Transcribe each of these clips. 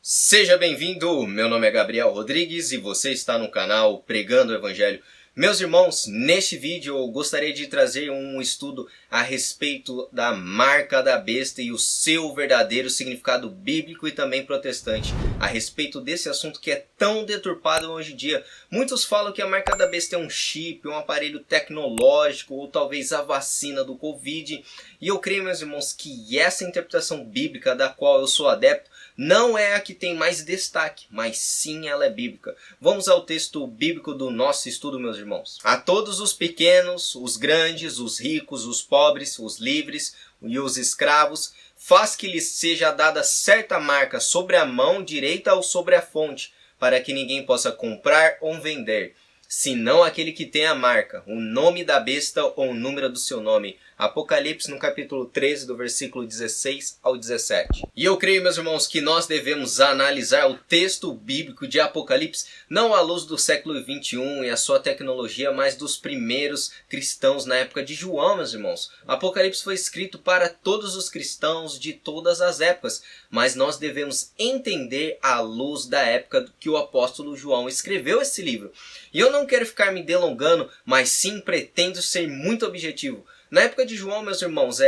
Seja bem-vindo, meu nome é Gabriel Rodrigues e você está no canal Pregando o Evangelho. Meus irmãos, neste vídeo eu gostaria de trazer um estudo a respeito da marca da besta e o seu verdadeiro significado bíblico e também protestante. A respeito desse assunto que é tão deturpado hoje em dia. Muitos falam que a marca da besta é um chip, um aparelho tecnológico ou talvez a vacina do Covid. E eu creio, meus irmãos, que essa interpretação bíblica da qual eu sou adepto não é a que tem mais destaque, mas sim ela é bíblica. Vamos ao texto bíblico do nosso estudo, meus irmãos. A todos os pequenos, os grandes, os ricos, os pobres, os livres e os escravos, faz que lhes seja dada certa marca sobre a mão direita ou sobre a fronte, para que ninguém possa comprar ou vender, senão aquele que tem a marca, o nome da besta ou o número do seu nome. Apocalipse no capítulo 13, do versículo 16 ao 17. E eu creio, meus irmãos, que nós devemos analisar o texto bíblico de Apocalipse não à luz do século 21 e a sua tecnologia, mas dos primeiros cristãos na época de João, meus irmãos. Apocalipse foi escrito para todos os cristãos de todas as épocas, mas nós devemos entender à luz da época que o apóstolo João escreveu esse livro. E eu não quero ficar me delongando, mas sim pretendo ser muito objetivo. Na época de João, meus irmãos,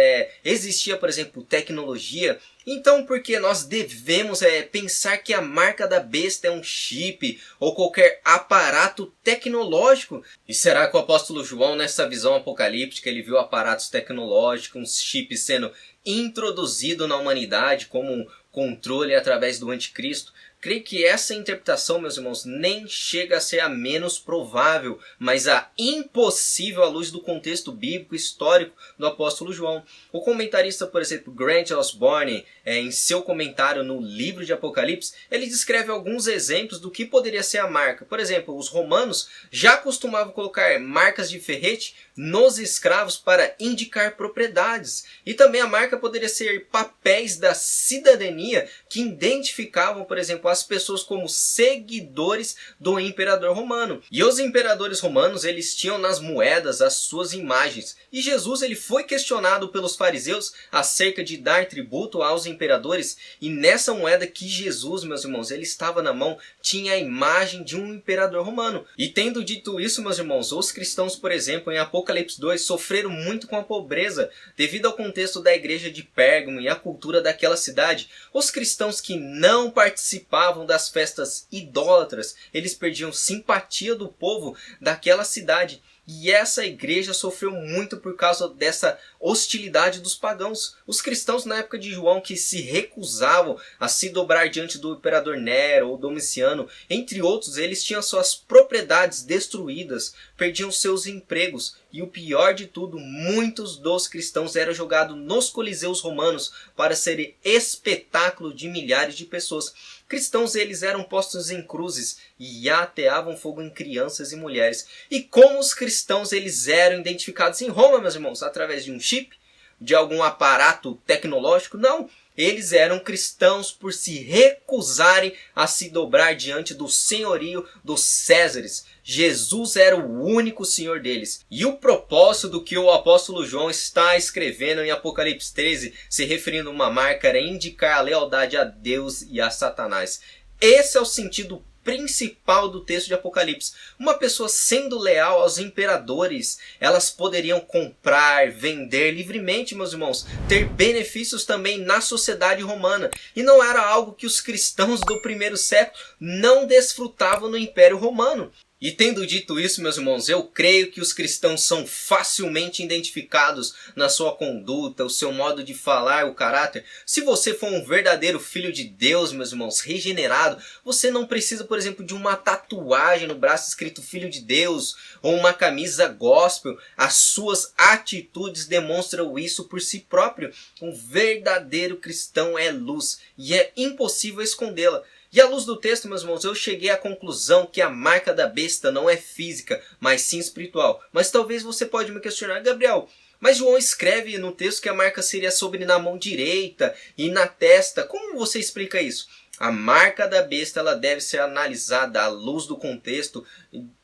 existia, por exemplo, tecnologia. Então, por que nós devemos pensar que a marca da besta é um chip ou qualquer aparato tecnológico? E será que o apóstolo João, nessa visão apocalíptica, ele viu aparatos tecnológicos, uns chips sendo introduzidos na humanidade como um controle através do anticristo? Creio que essa interpretação, meus irmãos, nem chega a ser a menos provável, mas a impossível à luz do contexto bíblico histórico do apóstolo João. O comentarista, por exemplo, Grant Osborne, em seu comentário no livro de Apocalipse, ele descreve alguns exemplos do que poderia ser a marca. Por exemplo, os romanos já costumavam colocar marcas de ferrete nos escravos para indicar propriedades. E também a marca poderia ser papéis da cidadania que identificavam, por exemplo, as pessoas como seguidores do imperador romano. E os imperadores romanos, eles tinham nas moedas as suas imagens. E Jesus, ele foi questionado pelos fariseus acerca de dar tributo aos imperadores. E nessa moeda que Jesus, meus irmãos, ele estava na mão, tinha a imagem de um imperador romano. E tendo dito isso, meus irmãos, os cristãos, por exemplo, em Apocalipse 2, sofreram muito com a pobreza devido ao contexto da igreja de Pérgamo e a cultura daquela cidade. Os cristãos que não participavam das festas idólatras, eles perdiam simpatia do povo daquela cidade. E essa igreja sofreu muito por causa dessa hostilidade dos pagãos. Os cristãos na época de João que se recusavam a se dobrar diante do imperador Nero ou Domiciano, entre outros, eles tinham suas propriedades destruídas, perdiam seus empregos. E o pior de tudo, muitos dos cristãos eram jogados nos coliseus romanos para serem espetáculo de milhares de pessoas. Cristãos, eles eram postos em cruzes e ateavam fogo em crianças e mulheres. E como os cristãos, eles eram identificados em Roma, meus irmãos? Através de um chip? De algum aparato tecnológico? Não. Eles eram cristãos por se recusarem a se dobrar diante do senhorio dos Césares. Jesus era o único Senhor deles. E o propósito do que o apóstolo João está escrevendo em Apocalipse 13, se referindo a uma marca, era indicar a lealdade a Deus e a Satanás. Esse é o sentido principal do texto de Apocalipse. Uma pessoa sendo leal aos imperadores, elas poderiam comprar, vender livremente, meus irmãos, ter benefícios também na sociedade romana. E não era algo que os cristãos do primeiro século não desfrutavam no Império Romano. E tendo dito isso, meus irmãos, eu creio que os cristãos são facilmente identificados na sua conduta, o seu modo de falar, o caráter. Se você for um verdadeiro filho de Deus, meus irmãos, regenerado, você não precisa, por exemplo, de uma tatuagem no braço escrito Filho de Deus ou uma camisa gospel. As suas atitudes demonstram isso por si próprio. Um verdadeiro cristão é luz e é impossível escondê-la. E à luz do texto, meus irmãos, eu cheguei à conclusão que a marca da besta não é física, mas sim espiritual. Mas talvez você pode me questionar, Gabriel, mas João escreve no texto que a marca seria sobre na mão direita e na testa. Como você explica isso? A marca da besta, ela deve ser analisada à luz do contexto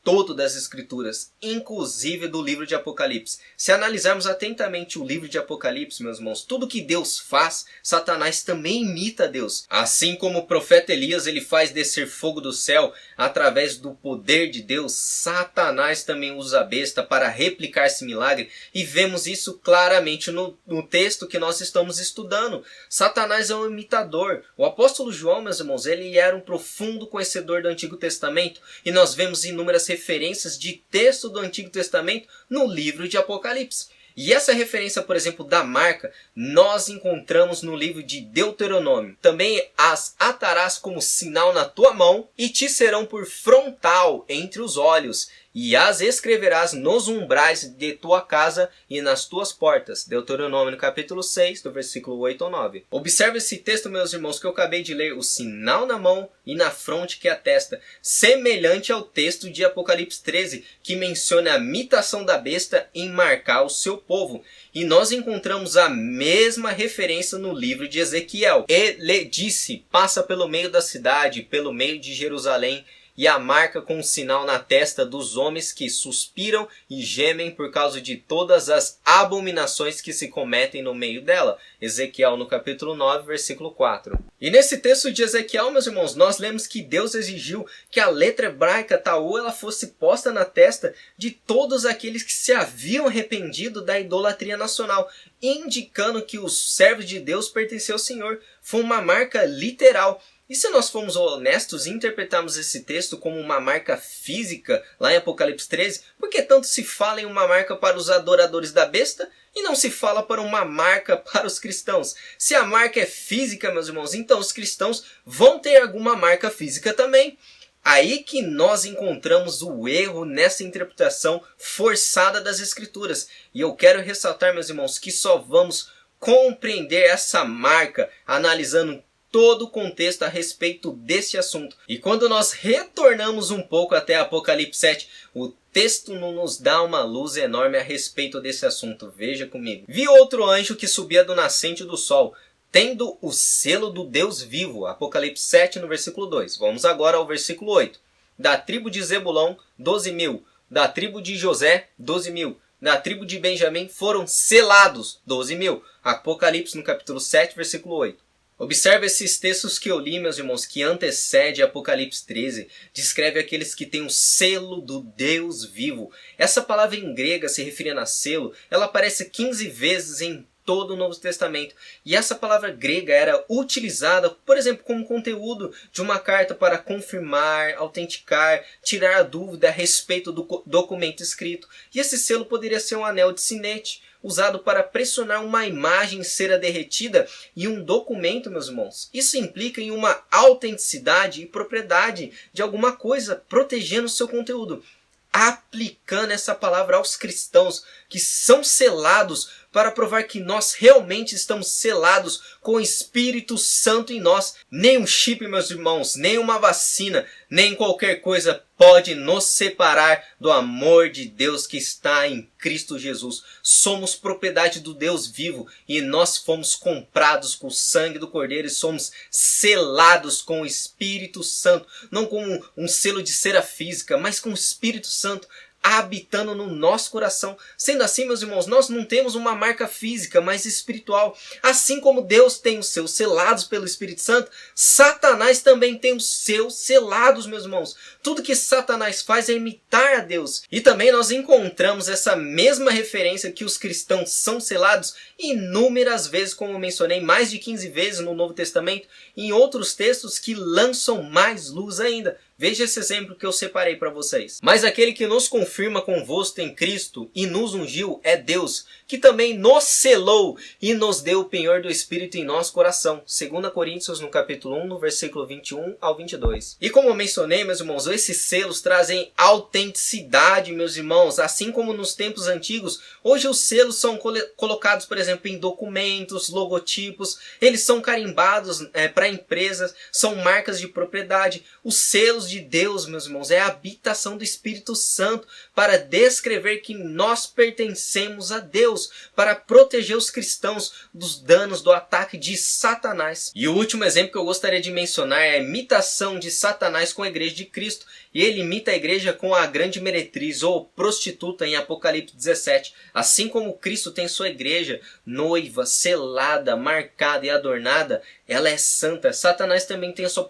todo das Escrituras, inclusive do livro de Apocalipse. Se analisarmos atentamente o livro de Apocalipse, meus irmãos, tudo que Deus faz, Satanás também imita Deus. Assim como o profeta Elias ele faz descer fogo do céu através do poder de Deus, Satanás também usa a besta para replicar esse milagre, e vemos isso claramente no texto que nós estamos estudando. Satanás é um imitador. O apóstolo João, meus irmãos, ele era um profundo conhecedor do Antigo Testamento, e nós vemos inúmeras referências de texto do Antigo Testamento no livro de Apocalipse. E essa referência, por exemplo, da marca, nós encontramos no livro de Deuteronômio. Também as atarás como sinal na tua mão e te serão por frontal entre os olhos, e as escreverás nos umbrais de tua casa e nas tuas portas. Deuteronômio no capítulo 6, do versículo 8 ao 9. Observe esse texto, meus irmãos, que eu acabei de ler, o sinal na mão e na fronte que é a testa, semelhante ao texto de Apocalipse 13, que menciona a imitação da besta em marcar o seu povo. E nós encontramos a mesma referência no livro de Ezequiel. Ele disse, passa pelo meio da cidade, pelo meio de Jerusalém, e a marca com um sinal na testa dos homens que suspiram e gemem por causa de todas as abominações que se cometem no meio dela. Ezequiel no capítulo 9, versículo 4. E nesse texto de Ezequiel, meus irmãos, nós lemos que Deus exigiu que a letra hebraica Taú ela fosse posta na testa de todos aqueles que se haviam arrependido da idolatria nacional, indicando que os servos de Deus pertenciam ao Senhor. Foi uma marca literal. E se nós formos honestos e interpretarmos esse texto como uma marca física, lá em Apocalipse 13, por que tanto se fala em uma marca para os adoradores da besta e não se fala para uma marca para os cristãos? Se a marca é física, meus irmãos, então os cristãos vão ter alguma marca física também. Aí que nós encontramos o erro nessa interpretação forçada das Escrituras. E eu quero ressaltar, meus irmãos, que só vamos compreender essa marca analisando todo o contexto a respeito desse assunto. E quando nós retornamos um pouco até Apocalipse 7, o texto nos dá uma luz enorme a respeito desse assunto. Veja comigo. Vi outro anjo que subia do nascente do sol, tendo o selo do Deus vivo. Apocalipse 7 no versículo 2. Vamos agora ao versículo 8. Da tribo de Zebulão, 12.000. Da tribo de José, 12.000. Da tribo de Benjamim foram selados, 12.000. Apocalipse no capítulo 7, versículo 8. Observe esses textos que eu li, meus irmãos, que antecede Apocalipse 13, descreve aqueles que têm o selo do Deus vivo. Essa palavra em grega, se referindo a selo, ela aparece 15 vezes em todo o Novo Testamento. E essa palavra grega era utilizada, por exemplo, como conteúdo de uma carta para confirmar, autenticar, tirar a dúvida a respeito do documento escrito. E esse selo poderia ser um anel de sinete, usado para pressionar uma imagem em cera derretida e um documento, meus irmãos. Isso implica em uma autenticidade e propriedade de alguma coisa, protegendo o seu conteúdo. Aplicando essa palavra aos cristãos que são selados para provar que nós realmente estamos selados com o Espírito Santo em nós. Nem um chip, meus irmãos, nem uma vacina, nem qualquer coisa pode nos separar do amor de Deus que está em Cristo Jesus. Somos propriedade do Deus vivo e nós fomos comprados com o sangue do Cordeiro e somos selados com o Espírito Santo. Não com um selo de cera física, mas com o Espírito Santo habitando no nosso coração. Sendo assim, meus irmãos, nós não temos uma marca física, mas espiritual. Assim como Deus tem os seus selados pelo Espírito Santo, Satanás também tem os seus selados, meus irmãos. Tudo que Satanás faz é imitar a Deus. E também nós encontramos essa mesma referência que os cristãos são selados inúmeras vezes, como eu mencionei, mais de 15 vezes no Novo Testamento, e em outros textos que lançam mais luz ainda. Veja esse exemplo que eu separei para vocês. Mas aquele que nos confirma convosco em Cristo e nos ungiu é Deus, que também nos selou e nos deu o penhor do Espírito em nosso coração. 2 Coríntios no capítulo 1, no versículo 21 ao 22. E como eu mencionei, meus irmãos, esses selos trazem autenticidade, meus irmãos. Assim como nos tempos antigos, hoje os selos são colocados, por exemplo, em documentos, logotipos. Eles são carimbados para empresas, são marcas de propriedade. Os selos de Deus, meus irmãos, é a habitação do Espírito Santo para descrever que nós pertencemos a Deus. Deus para proteger os cristãos dos danos do ataque de Satanás. E o último exemplo que eu gostaria de mencionar é a imitação de Satanás com a igreja de Cristo. E ele imita a igreja com a grande meretriz ou prostituta em Apocalipse 17. Assim como Cristo tem sua igreja noiva, selada, marcada e adornada, ela é santa. Satanás também tem a sua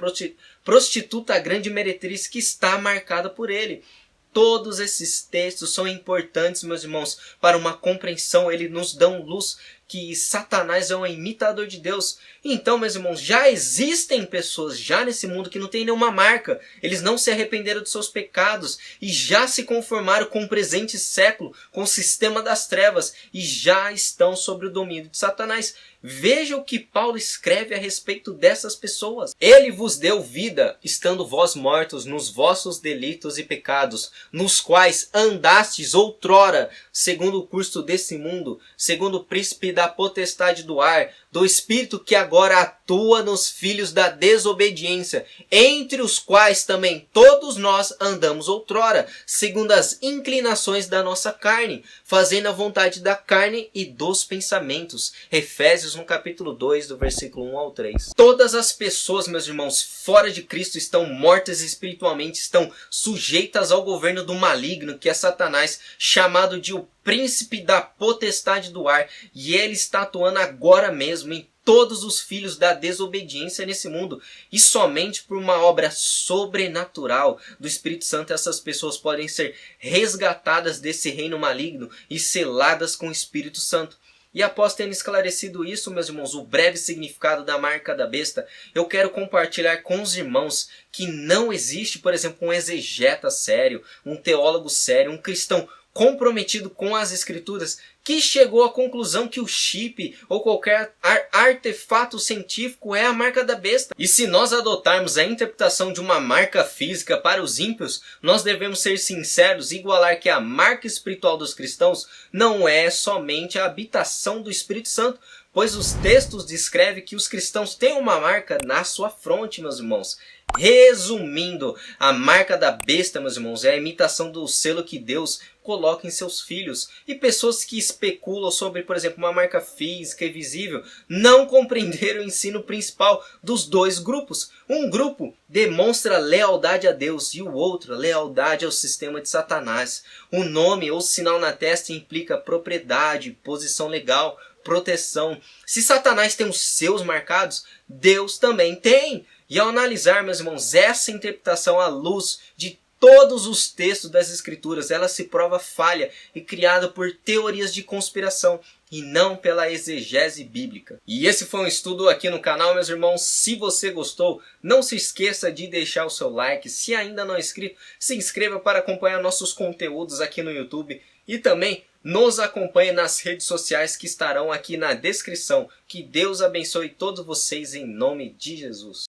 prostituta, a grande meretriz, que está marcada por ele. Todos esses textos são importantes, meus irmãos, para uma compreensão. Eles nos dão luz que Satanás é um imitador de Deus. Então, meus irmãos, já existem pessoas já nesse mundo que não tem nenhuma marca. Eles não se arrependeram de seus pecados e já se conformaram com o presente século, com o sistema das trevas, e já estão sob o domínio de Satanás. Veja o que Paulo escreve a respeito dessas pessoas. Ele vos deu vida, estando vós mortos nos vossos delitos e pecados, nos quais andastes outrora, segundo o curso desse mundo, segundo o príncipe da potestade do ar, do espírito que agora atua nos filhos da desobediência, entre os quais também todos nós andamos outrora, segundo as inclinações da nossa carne, fazendo a vontade da carne e dos pensamentos. Efésios no capítulo 2, do versículo 1 ao 3. Todas as pessoas, meus irmãos, fora de Cristo estão mortas espiritualmente, estão sujeitas ao governo do maligno, que é Satanás, chamado de o príncipe da potestade do ar, e ele está atuando agora mesmo em todos os filhos da desobediência nesse mundo, e somente por uma obra sobrenatural do Espírito Santo essas pessoas podem ser resgatadas desse reino maligno e seladas com o Espírito Santo. E após ter esclarecido isso, meus irmãos, o breve significado da marca da besta, eu quero compartilhar com os irmãos que não existe, por exemplo, um exegeta sério, um teólogo sério, um cristão comprometido com as escrituras, que chegou à conclusão que o chip ou qualquer artefato científico é a marca da besta. E se nós adotarmos a interpretação de uma marca física para os ímpios, nós devemos ser sinceros e igualar que a marca espiritual dos cristãos não é somente a habitação do Espírito Santo, pois os textos descrevem que os cristãos têm uma marca na sua fronte, meus irmãos. Resumindo, a marca da besta, meus irmãos, é a imitação do selo que Deus coloca em seus filhos. E pessoas que especulam sobre, por exemplo, uma marca física e visível, não compreenderam o ensino principal dos dois grupos. Um grupo demonstra lealdade a Deus e o outro lealdade ao sistema de Satanás. O nome ou sinal na testa implica propriedade, posição legal, proteção. Se Satanás tem os seus marcados, Deus também tem. E ao analisar, meus irmãos, essa interpretação à luz de todos os textos das Escrituras, ela se prova falha e criada por teorias de conspiração e não pela exegese bíblica. E esse foi um estudo aqui no canal, meus irmãos. Se você gostou, não se esqueça de deixar o seu like. Se ainda não é inscrito, se inscreva para acompanhar nossos conteúdos aqui no YouTube. E também nos acompanhe nas redes sociais que estarão aqui na descrição. Que Deus abençoe todos vocês em nome de Jesus.